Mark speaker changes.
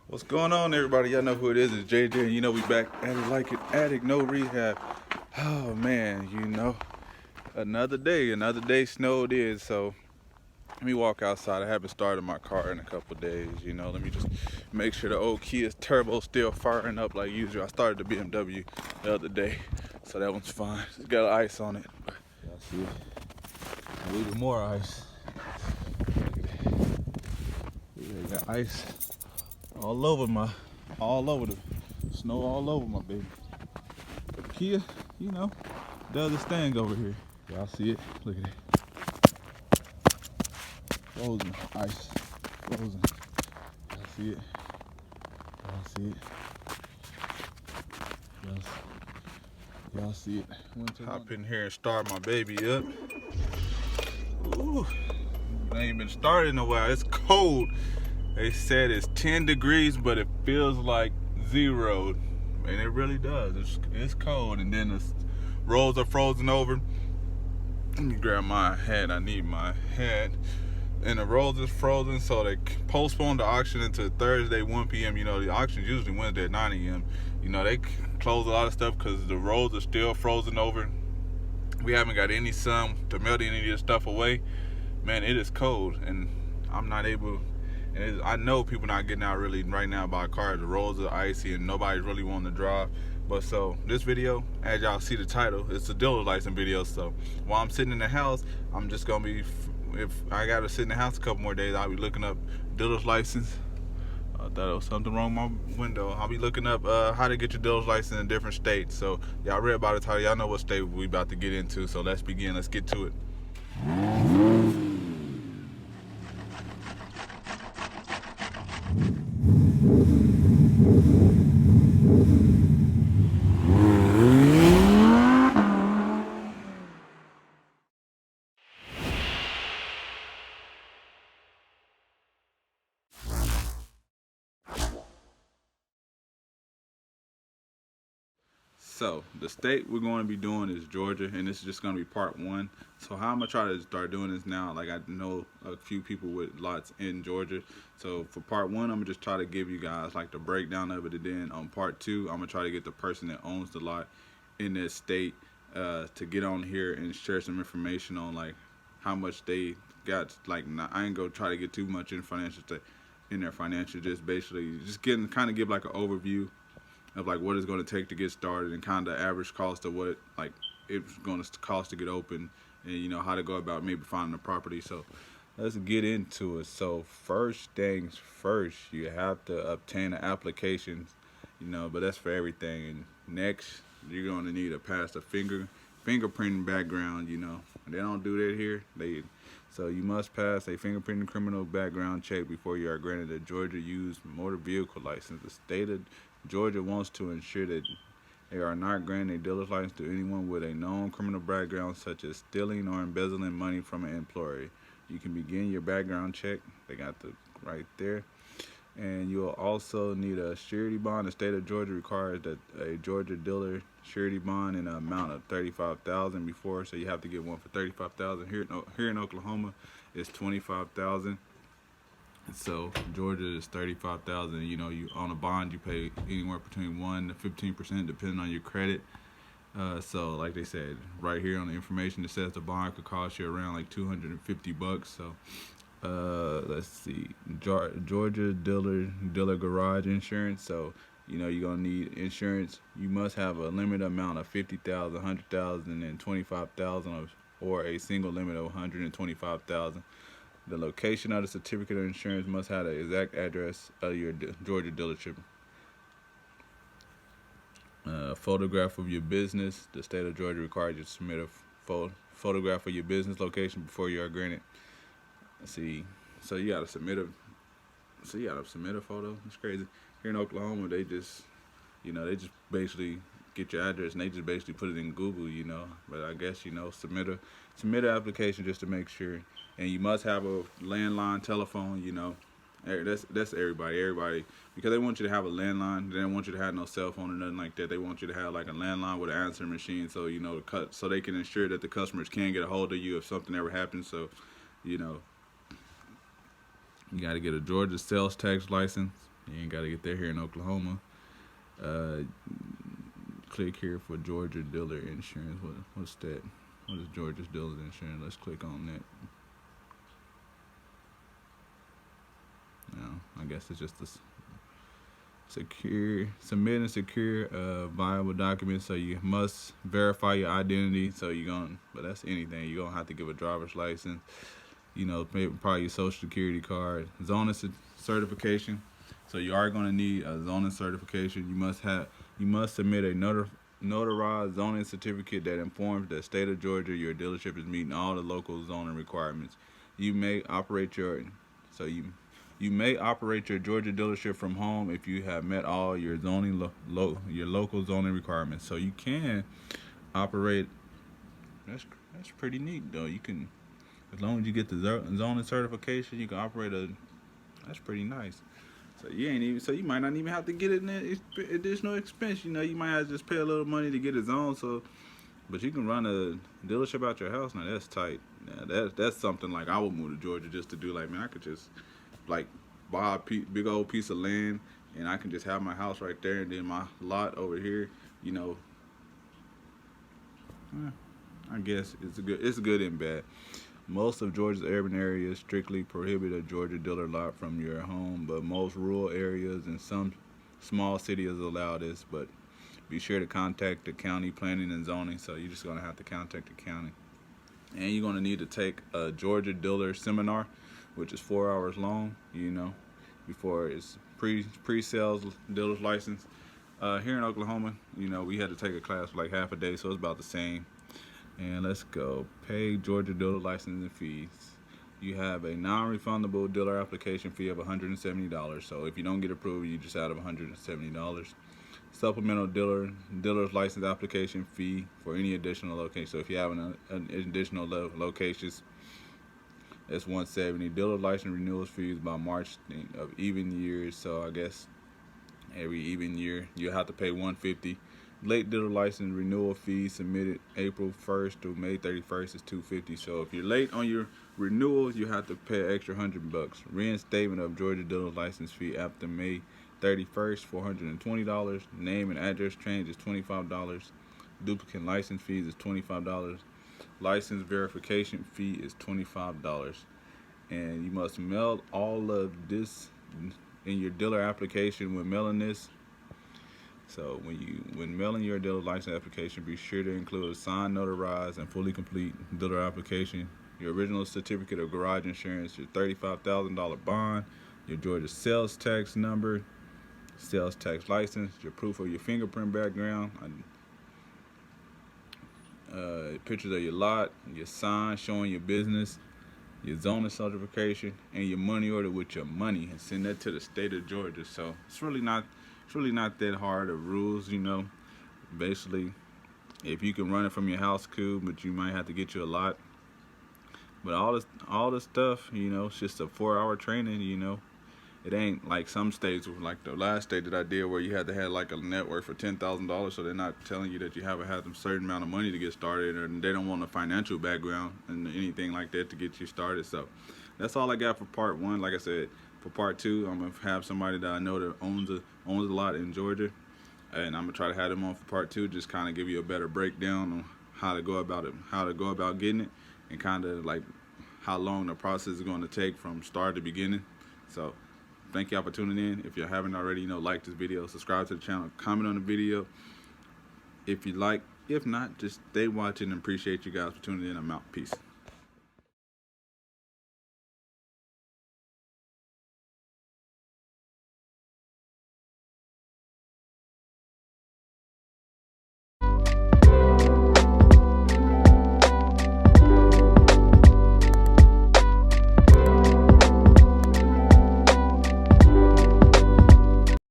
Speaker 1: What's going on, everybody? Y'all know who it is. It's JJ, and you know we back at it like it, addict, no rehab. Oh man, another day snowed in. So let me walk outside. I haven't started my car in a couple days. Let me just make sure the old Kia's turbo still firing up like usual. I started the BMW the other day, so that one's fine. It's got ice on it. Y'all see it? A little more ice. Yeah, got ice all over the snow all over my baby. But the Kia, does its thing over here. Y'all see it? Look at it. Frozen, ice, frozen. Y'all see it? Y'all see it? Y'all see it? Hop in here and start my baby up. Ooh, it ain't been started in a while. It's cold. They said it's 10 degrees, but it feels like 0. And it really does. It's cold, and then the roads are frozen over. Let me grab my hat. I need my hat. And the roads is frozen, so they postponed the auction until Thursday, 1 p.m. The auction's usually Wednesday at 9 a.m. They close a lot of stuff because the roads are still frozen over. We haven't got any sun to melt any of this stuff away. Man, it is cold, and I'm not able. And I know people not getting out really right now by cars. The roads are icy and nobody's really wanting to drive. But so this video, as y'all see the title, it's a Dillard license video. So while I'm sitting in the house, I'm just gonna be, if I gotta sit in the house a couple more days, I'll be looking up Dillard's license. I thought there was something wrong with my window. I'll be looking up how to get your Dillard's license in different states. So y'all read about the title, y'all know what state we about to get into. So let's begin. Let's get to it. So the state we're going to be doing is Georgia, and this is just going to be part 1. So how I'm going to try to start doing this now, like I know a few people with lots in Georgia. So for part 1, I'm going to just try to give you guys like the breakdown of it, and then on part 2, I'm going to try to get the person that owns the lot in that state to get on here and share some information on like how much they got. Like I ain't going to try to get too much in their financial, just basically just kind of give like an overview of like what it's going to take to get started, and kind of average cost of what like it's going to cost to get open, and how to go about maybe finding a property. So let's get into it. So first things first, you have to obtain an application, but that's for everything. And next, you're going to need to pass a fingerprinting background. They don't do that here. So you must pass a fingerprinting criminal background check before you are granted a Georgia used motor vehicle license. The state of Georgia wants to ensure that they are not granting a dealer's license to anyone with a known criminal background, such as stealing or embezzling money from an employer. You can begin your background check. They got the right there. And you'll also need a surety bond. The state of Georgia requires that a Georgia dealer surety bond in an amount of $35,000 before, so you have to get one for $35,000. Here in Oklahoma, it's $25,000. So Georgia is $35,000. You on a bond, you pay anywhere between 1% to 15%, depending on your credit. So like they said right here on the information, it says the bond could cost you around like $250. So let's see, Georgia dealer garage insurance. So you're gonna need insurance. You must have a limited amount of 50,000, 100,000, and 25,000, or a single limit of 125,000. The location of the certificate of insurance must have the exact address of your Georgia dealership. Photograph of your business. The state of Georgia requires you to submit a photograph of your business location before you are granted. Let's see, so you gotta submit a photo. It's crazy. Here in Oklahoma, they just basically get your address and they just basically put it in Google, But I guess submit an application just to make sure. And you must have a landline telephone, That's everybody, because they want you to have a landline. They don't want you to have no cell phone or nothing like that. They want you to have like a landline with an answering machine, so so they can ensure that the customers can get a hold of you if something ever happens. So, you got to get a Georgia sales tax license. You ain't got to get there here in Oklahoma. Uh, Click here for Georgia Dillard Insurance. What's that? What is Georgia's Dillard Insurance? Let's click on that. No, I guess it's just this submit and secure viable documents. So you must verify your identity. So but that's anything. You're gonna have to give a driver's license. Maybe probably your social security card, zoning certification. So you are gonna need a zoning certification. You must submit a notarized zoning certificate that informs the state of Georgia your dealership is meeting all the local zoning requirements. You may operate your Georgia dealership from home if you have met all your zoning your local zoning requirements. So you can operate. That's pretty neat though. You can, as long as you get the zoning certification, you can operate That's pretty nice. So you might not even have to get it in additional expense. You might have to just pay a little money to get it zoned. But you can run a dealership out your house now. That's tight. Yeah, that's something like I would move to Georgia just to do. Like, man, I could just like buy a big old piece of land and I can just have my house right there and then my lot over here. I guess it's good and bad. Most of Georgia's urban areas strictly prohibit a Georgia dealer lot from your home, but most rural areas and some small cities allow this. But be sure to contact the county planning and zoning. So you're just gonna have to contact the county, and you're gonna need to take a Georgia dealer seminar, which is 4 hours long. Before it's pre-sales dealer's license. Here in Oklahoma, we had to take a class for like half a day, so it's about the same. And let's go. Pay Georgia dealer licensing fees. You have a non-refundable dealer application fee of $170. So if you don't get approved, you just out of $170. Supplemental dealer's license application fee for any additional location. So if you have an additional locations, it's $170. Dealer license renewals fees by March of even years. So I guess every even year you have to pay $150. Late dealer license renewal fee submitted April 1st through May 31st is $250. So if you're late on your renewal, you have to pay an extra $100. Reinstatement of Georgia dealer license fee after May 31st, $420. Name and address change is $25. Duplicate license fees is $25. License verification fee is $25. And you must mail all of this in your dealer application when mailing this. So when mailing your dealer license application, be sure to include a signed, notarized, and fully complete dealer application, your original certificate of garage insurance, your $35,000 bond, your Georgia sales tax number, sales tax license, your proof of your fingerprint background, pictures of your lot, your sign showing your business, your zoning certification, and your money order with your money, and send that to the state of Georgia. So it's really not that hard of rules. Basically, if you can run it from your house, cool, but you might have to get you a lot. But all this stuff, it's just a 4-hour training. It ain't like some states, like the last state that I did, where you had to have like a network for $10,000. So they're not telling you that you have to have a certain amount of money to get started, or they don't want a financial background and anything like that to get you started. So that's all I got for part one. Like I said, for part two, I'm gonna have somebody that I know that owns a lot in Georgia, and I'm gonna try to have them on for part two. Just kind of give you a better breakdown on how to go about getting it, and kind of like how long the process is going to take from start to beginning. So thank y'all for tuning in. If you haven't already, like this video, subscribe to the channel, comment on the video if you like. If not, just stay watching, and appreciate you guys for tuning in. I'm out. Peace.